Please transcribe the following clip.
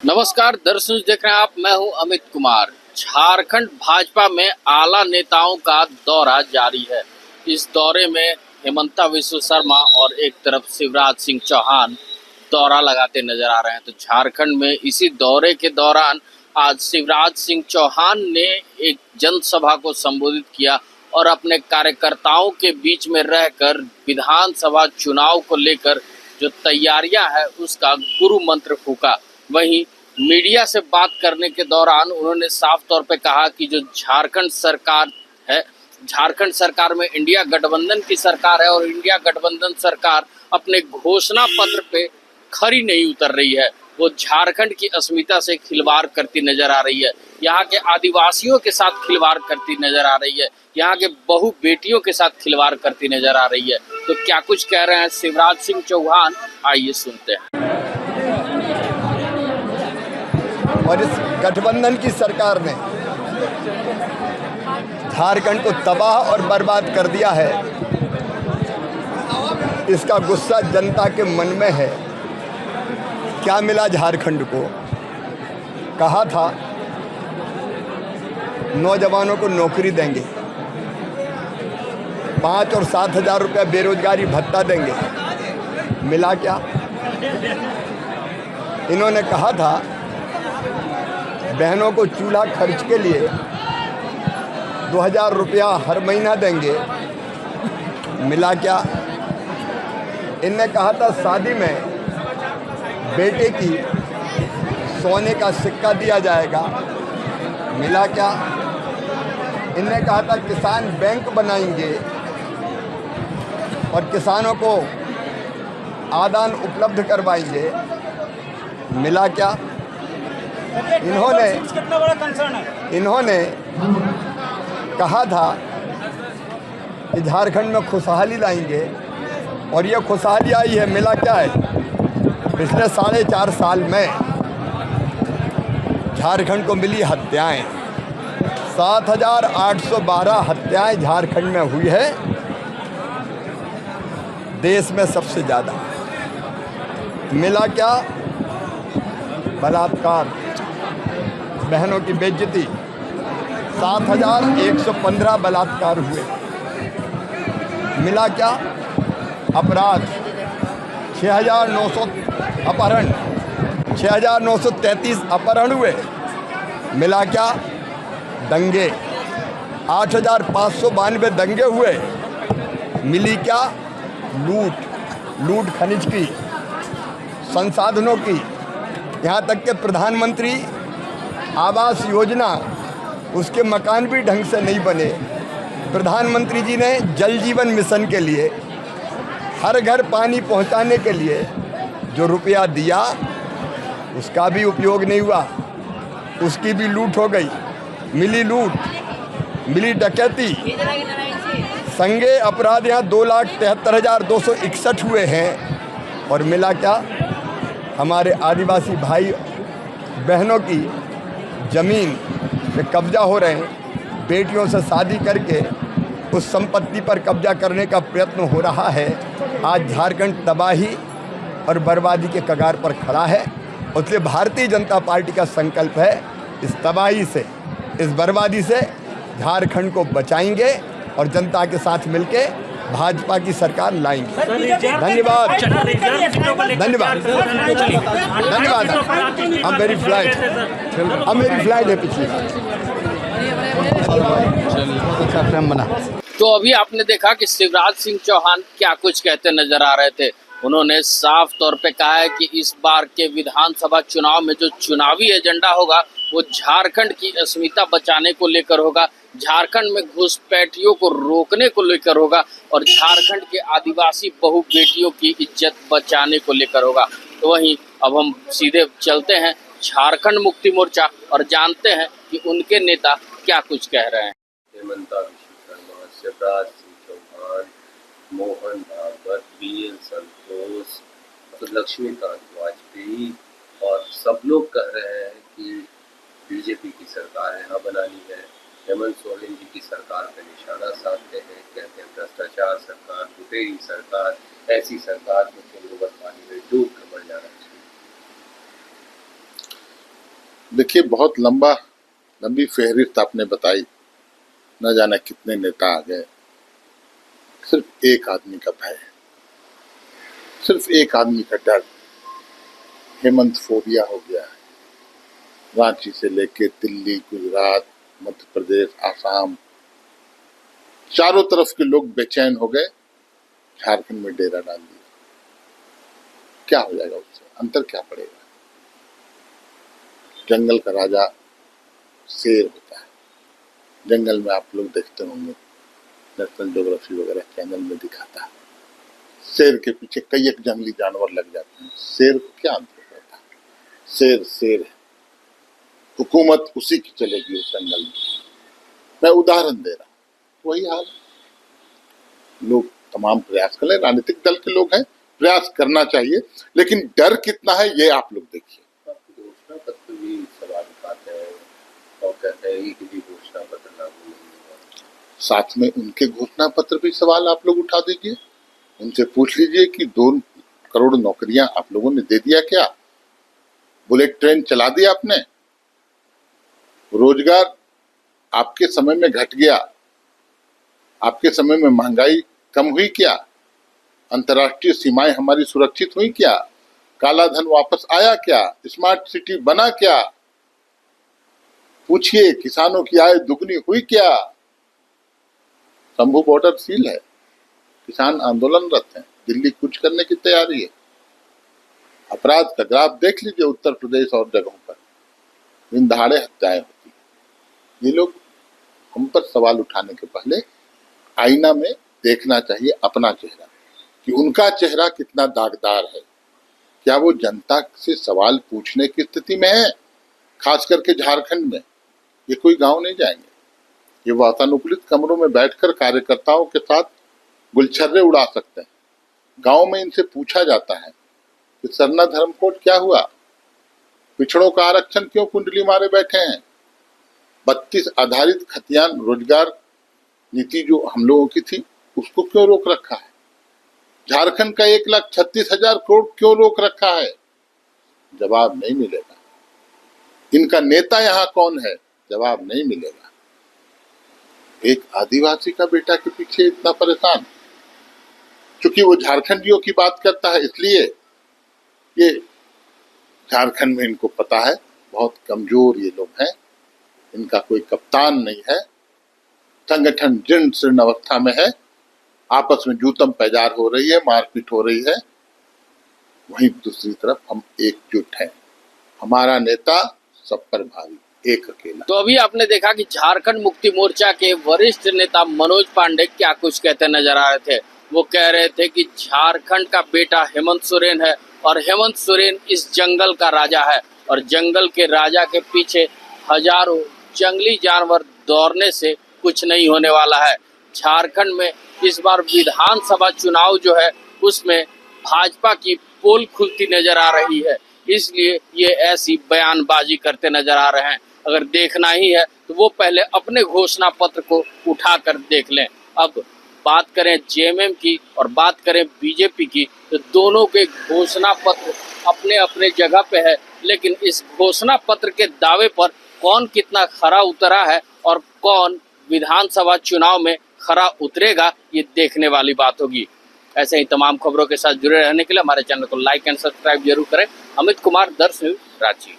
नमस्कार दर्शकों, देख रहे हैं आप। मैं हूं अमित कुमार। झारखंड भाजपा में आला नेताओं का दौरा जारी है। इस दौरे में हेमंता विश्व शर्मा और एक तरफ शिवराज सिंह चौहान दौरा लगाते नजर आ रहे हैं। तो झारखंड में इसी दौरे के दौरान आज शिवराज सिंह चौहान ने एक जनसभा को संबोधित किया और अपने कार्यकर्ताओं के बीच में रहकर विधानसभा चुनाव को लेकर जो तैयारियां है उसका गुरु मंत्र फूका। वहीं मीडिया से बात करने के दौरान उन्होंने साफ तौर पे कहा कि जो झारखंड सरकार है, झारखंड सरकार में इंडिया गठबंधन की सरकार है और इंडिया गठबंधन सरकार अपने घोषणा पत्र पे खरी नहीं उतर रही है। वो झारखंड की अस्मिता से खिलवाड़ करती नजर आ रही है, यहाँ के आदिवासियों के साथ खिलवाड़ करती नजर आ रही है, यहाँ के बहु बेटियों के साथ खिलवाड़ करती नजर आ रही है। तो क्या कुछ कह रहे हैं शिवराज सिंह चौहान, आइए सुनते हैं। और इस गठबंधन की सरकार ने झारखंड को तबाह और बर्बाद कर दिया है। इसका गुस्सा जनता के मन में है। क्या मिला झारखंड को? कहा था नौजवानों को नौकरी देंगे, 5 और 7 हज़ार रुपया बेरोजगारी भत्ता देंगे। मिला क्या? इन्होंने कहा था बहनों को चूल्हा खर्च के लिए 2000 रुपया हर महीना देंगे। मिला क्या? इनने कहा था शादी में बेटे की सोने का सिक्का दिया जाएगा। मिला क्या? इनने कहा था किसान बैंक बनाएंगे और किसानों को आदान उपलब्ध करवाएंगे। मिला क्या? इन्होंने कहा था कि झारखंड में खुशहाली लाएंगे और ये खुशहाली आई है। मिला क्या है? पिछले 4.5 साल में झारखंड को मिली हत्याएं, 7,812 हत्याएं झारखंड में हुई है, देश में सबसे ज़्यादा। मिला क्या? बलात्कार, बहनों की बेइज्जती, 7,115 बलात्कार हुए। मिला क्या? अपराध 6,900 अपहरण, 6,933 अपहरण हुए। मिला क्या? दंगे 8,592 दंगे हुए। मिली क्या? लूट खनिज की, संसाधनों की, यहाँ तक के प्रधानमंत्री आवास योजना, उसके मकान भी ढंग से नहीं बने। प्रधानमंत्री जी ने जल जीवन मिशन के लिए हर घर पानी पहुँचाने के लिए जो रुपया दिया उसका भी उपयोग नहीं हुआ, उसकी भी लूट हो गई। मिली लूट, मिली डकैती, संज्ञेय अपराध यहाँ 2,73,261 हुए हैं। और मिला क्या? हमारे आदिवासी भाई बहनों की ज़मीन पे कब्जा हो रहे हैं। बेटियों से शादी करके उस संपत्ति पर कब्जा करने का प्रयत्न हो रहा है। आज झारखंड तबाही और बर्बादी के कगार पर खड़ा है। इसलिए भारतीय जनता पार्टी का संकल्प है इस तबाही से, इस बर्बादी से झारखंड को बचाएंगे और जनता के साथ मिलके भाजपा की सरकार लाएंगे। धन्यवाद धन्यवाद धन्यवाद। अब मेरी फ्लाइट है पिछली बना। तो अभी आपने देखा कि शिवराज सिंह चौहान क्या कुछ कहते नजर आ रहे थे। उन्होंने साफ तौर पे कहा है कि इस बार के विधानसभा चुनाव में जो चुनावी एजेंडा होगा वो झारखंड की अस्मिता बचाने को लेकर होगा, झारखंड में घुसपैठियों को रोकने को लेकर होगा और झारखंड के आदिवासी बहु बेटियों की इज्जत बचाने को लेकर होगा। तो वहीं अब हम सीधे चलते हैं झारखंड मुक्ति मोर्चा और जानते हैं कि उनके नेता क्या कुछ कह रहे हैं। हेमंता विश्व शर्मा, शिवराज सिंह चौहान, मोहन भागवत, BL संतोष, लक्ष्मीकांत वाजपेयी और सब लोग कह रहे हैं कि बीजेपी की सरकार यहाँ बनानी है। हेमंत सोरेन जी की सरकार पे निशाना साधते हैं, कहते हैं भ्रष्टाचार सरकार, लुटेरी सरकार, ऐसी सरकार को पानी में डूब कर मर जाना चाहिए। देखिए, बहुत लंबी फहरिस्त आपने बताई, न जाने कितने नेता आ गए। सिर्फ एक आदमी का भय, सिर्फ एक आदमी का डर, हेमंत फोबिया हो गया है। रांची से लेके दिल्ली, गुजरात, मध्य प्रदेश, आसाम, चारों तरफ के लोग बेचैन हो गए। झारखंड में डेरा डाल दिया। क्या हो जाएगा उससे? अंतर क्या पड़ेगा? जंगल का राजा शेर होता है। जंगल में आप लोग देखते होंगे, नेशनल ज्योग्राफी वगैरह चैनल में दिखाता है, शेर के पीछे कई एक जंगली जानवर लग जाते हैं। शेर को क्या अंतर पड़ता है? शेर शेर है, हुकूमत उसी की चलेगी उस जंगल में। मैं उदाहरण दे रहा हूँ, वही हाल है। लोग तमाम प्रयास कर रहे हैं, राजनीतिक दल के लोग हैं, प्रयास करना चाहिए, लेकिन डर कितना है ये आप लोग देखिए। घोषणा पत्र भी सवाल उठाते हैं और कहते हैं कि भी घोषणा पत्र लागू नहीं हुआ। साथ में उनके घोषणा पत्र भी सवाल आप लोग उठा दीजिए। उनसे पूछ लीजिए कि 2 करोड़ नौकरियां आप लोगों ने दे दिया क्या? बुलेट ट्रेन चला दिया आपने? रोजगार आपके समय में घट गया? आपके समय में महंगाई कम हुई क्या? अंतर्राष्ट्रीय सीमाएं हमारी सुरक्षित हुई क्या? काला धन वापस आया क्या? स्मार्ट सिटी बना क्या? पूछिए, किसानों की आय दुगनी हुई क्या? शंभू बॉर्डर सील है, किसान आंदोलनरत हैं, दिल्ली कूच करने की तैयारी है। अपराध का ग्राफ देख लीजिए उत्तर प्रदेश और जगहों पर, दिन दहाड़े हत्याएं होती। ये लोग हम पर सवाल उठाने के पहले आईना में देखना चाहिए अपना चेहरा, कि उनका चेहरा कितना दागदार है। क्या वो जनता से सवाल पूछने की स्थिति में है? खास करके झारखंड में ये कोई गांव नहीं जाएंगे। ये वातानुकूलित कमरों में बैठकर कार्यकर्ताओं के साथ गुलछर्रे उड़ा सकते हैं। गांव में इनसे पूछा जाता है कि सरना धर्म कोड क्या हुआ? पिछड़ों का आरक्षण क्यों कुंडली मारे बैठे हैं? 32 आधारित खतियान रोजगार नीति जो हम लोगों की थी, उसको क्यों रोक रखा है? झारखंड का 1,36,000 करोड़ क्यों रोक रखा है? जवाब नहीं मिलेगा। इनका नेता यहाँ कौन है? जवाब नहीं मिलेगा। एक आदिवासी का बेटा के पीछे इतना परेशान, क्योंकि वो झारखंडियों की बात करता है, इसलिए ये झारखंड में इनको पता है बहुत कमजोर ये लोग हैं, इनका कोई कप्तान नहीं है, संगठन जीर्ण शीर्ण अवस्था में है, आपस में जूतम पैजार हो रही है, मारपीट हो रही है। वहीं दूसरी तरफ हम एकजुट हैं, हमारा नेता सब पर भारी, एक अकेला। तो अभी आपने देखा कि झारखंड मुक्ति मोर्चा के वरिष्ठ नेता मनोज पांडे क्या कुछ कहते नजर आ रहे थे। वो कह रहे थे कि झारखंड का बेटा हेमंत सोरेन है और हेमंत सोरेन इस जंगल का राजा है और जंगल के राजा के पीछे हजारों जंगली जानवर दौड़ने से कुछ नहीं होने वाला है। झारखंड में इस बार विधानसभा चुनाव जो है उसमें भाजपा की पोल खुलती नजर आ रही है, इसलिए ये ऐसी बयानबाजी करते नजर आ रहे हैं। अगर देखना ही है तो वो पहले अपने घोषणा पत्र को उठाकर देख लें। अब बात करें जेएमएम की और बात करें बीजेपी की, तो दोनों के घोषणा पत्र अपने अपने जगह पे है, लेकिन इस घोषणा पत्र के दावे पर कौन कितना खरा उतरा है और कौन विधानसभा चुनाव में खरा उतरेगा, ये देखने वाली बात होगी। ऐसे ही तमाम खबरों के साथ जुड़े रहने के लिए हमारे चैनल को लाइक एंड सब्सक्राइब जरूर करें। अमित कुमार, दर्श न्यूज, रांची।